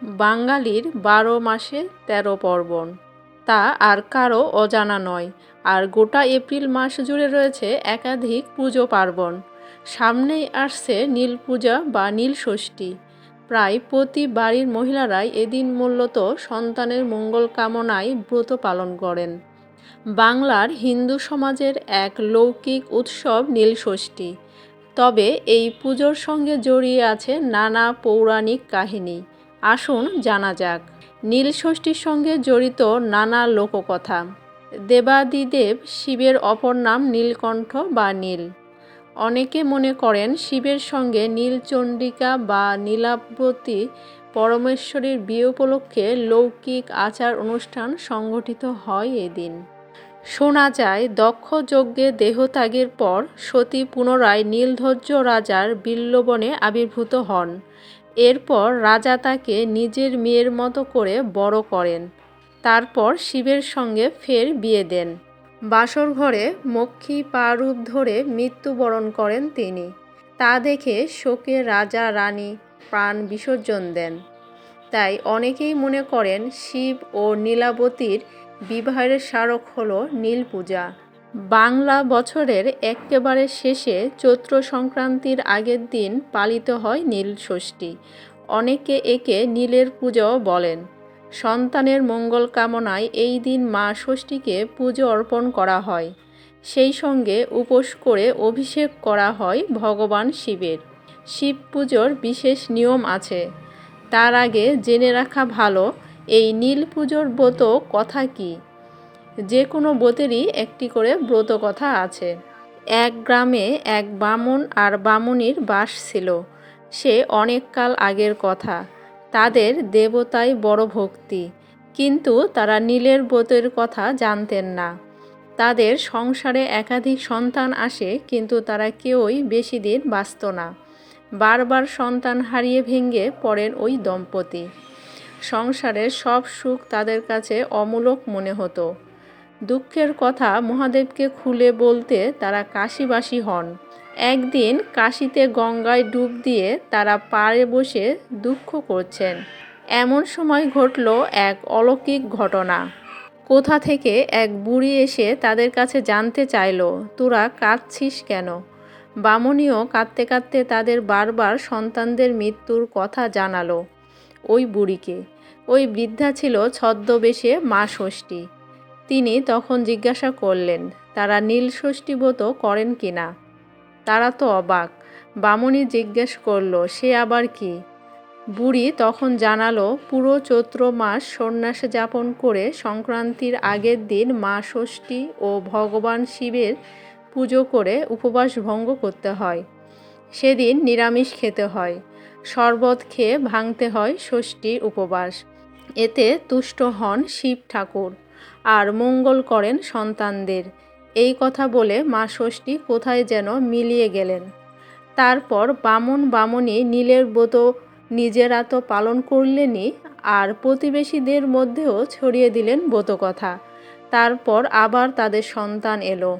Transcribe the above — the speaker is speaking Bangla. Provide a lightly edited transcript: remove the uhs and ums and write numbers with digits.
বাঙালির ১২ মাসে ১৩ পার্বণ, তা আর কারও অজানা নয়। আর গোটা এপ্রিল মাস জুড়ে রয়েছে একাধিক পুজো পার্বণ। সামনেই আসছে নীল পূজা বা নীল ষষ্ঠী। প্রায় প্রতি বাড়ির মহিলারাই এদিন মূলত সন্তানের মঙ্গল কামনায় ব্রত পালন করেন। বাংলার হিন্দু সমাজের এক লৌকিক উৎসব নীল ষষ্ঠী। তবে এই পুজোর সঙ্গে জড়িয়ে আছে নানা পৌরাণিক কাহিনী। আসুন জানা যাক নীল ষষ্ঠীর সঙ্গে জড়িত নানা লোককথা। দেবাদিদেব শিবের অপর নাম নীলকণ্ঠ বা নীল। অনেকে মনে করেন শিবের সঙ্গে নীলচণ্ডিকা বা নীলাবতী পরমেশ্বরীর বিয়ে উপলক্ষে লৌকিক আচার অনুষ্ঠান সংগঠিত হয় এদিন। শোনা যায় দক্ষ যজ্ঞে দেহত্যাগের পর সতী পুনরায় নীলধ্বজ রাজার বিল্ববনে আবির্ভূত হন। এরপর রাজা তাকে নিজের মেয়ের মতো করে বড় করেন। তারপর শিবের সঙ্গে ফের বিয়ে দেন। বাসর ঘরে মক্ষী পা-রূপ ধরে মৃত্যুবরণ করেন তিনি। তা দেখে শোকে রাজা রানী প্রাণ বিসর্জন দেন। তাই অনেকেই মনে করেন শিব ও নীলাবতীর বিবাহের স্মারক হল নীল পূজা। বাংলা বছরের একেবারে শেষে চৈত্র সংক্রান্তির আগের দিন পালিত হয় নীল ষষ্ঠী। অনেকে একে নীলের পূজাও বলেন। সন্তানের মঙ্গল কামনায় এই দিন মা ষষ্ঠীকে পুজো অর্পণ করা হয়। সেই সঙ্গে উপোস করে অভিষেক করা হয় ভগবান শিবের। শিব পুজোর বিশেষ নিয়ম আছে। তার আগে জেনে রাখা ভালো এই নীল পুজোর ব্রত কথা কী। যে কোনো ব্রতেরই একটি করে ব্রত কথা আছে। এক গ্রামে এক বামুন আর বামুনির বাস ছিল। সে অনেক কাল আগের কথা। তাদের দেবতায় বড় ভক্তি, কিন্তু তারা নীলের ব্রতের কথা জানতেন না। তাদের সংসারে একাধিক সন্তান আসে, কিন্তু তারা কেউই বেশি দিন বাঁচত না। বারবার সন্তান হারিয়ে ভেঙে পড়েন ওই দম্পতি। সংসারের সব সুখ তাদের কাছে অমূলক মনে হতো। দুঃখের কথা মহাদেবকে খুলে বলতে তারা কাশীবাসী হন। একদিন কাশীতে গঙ্গায় ডুব দিয়ে তারা পাড়ে বসে দুঃখ করছেন। এমন সময় ঘটল এক অলৌকিক ঘটনা। কোথা থেকে এক বুড়ি এসে তাদের কাছে জানতে চাইল, তোরা কাঁদছিস কেন? বামুনিও কাঁদতে কাঁদতে তাদের বারবার সন্তানদের মৃত্যুর কথা জানালো ওই বুড়িকে। ওই বৃদ্ধা ছিল ছদ্মবেশে মা ষষ্ঠী। তিনি তখন জিজ্ঞাসা করলেন, তারা নীল ষষ্ঠী ব্রত করেন কি না? তারা তো অবাক। বামুনি জিজ্ঞেস করল, সে আবার কি? বুড়ি তখন জানালো, পুরো চৈত্র মাস সন্ন্যাস যাপন করে সংক্রান্তির আগের দিন মা ষষ্ঠী ও ভগবান শিবের পুজো করে উপবাস ভঙ্গ করতে হয়। সেদিন নিরামিষ খেতে হয়, শরবত খেয়ে ভাঙতে হয় ষষ্ঠীর উপবাস। এতে তুষ্ট হন শিব ঠাকুর আর মঙ্গল করেন সন্তানদের। এই কথা বলে মা ষষ্ঠী কোথায় যেন মিলিয়ে গেলেন। তারপর বামুন বামুনি নীলের ব্রত নিজেরা তো পালন করলেনই, আর প্রতিবেশীদের মধ্যেও ছড়িয়ে দিলেন ব্রত কথা। তারপর আবার তাদের সন্তান এলো।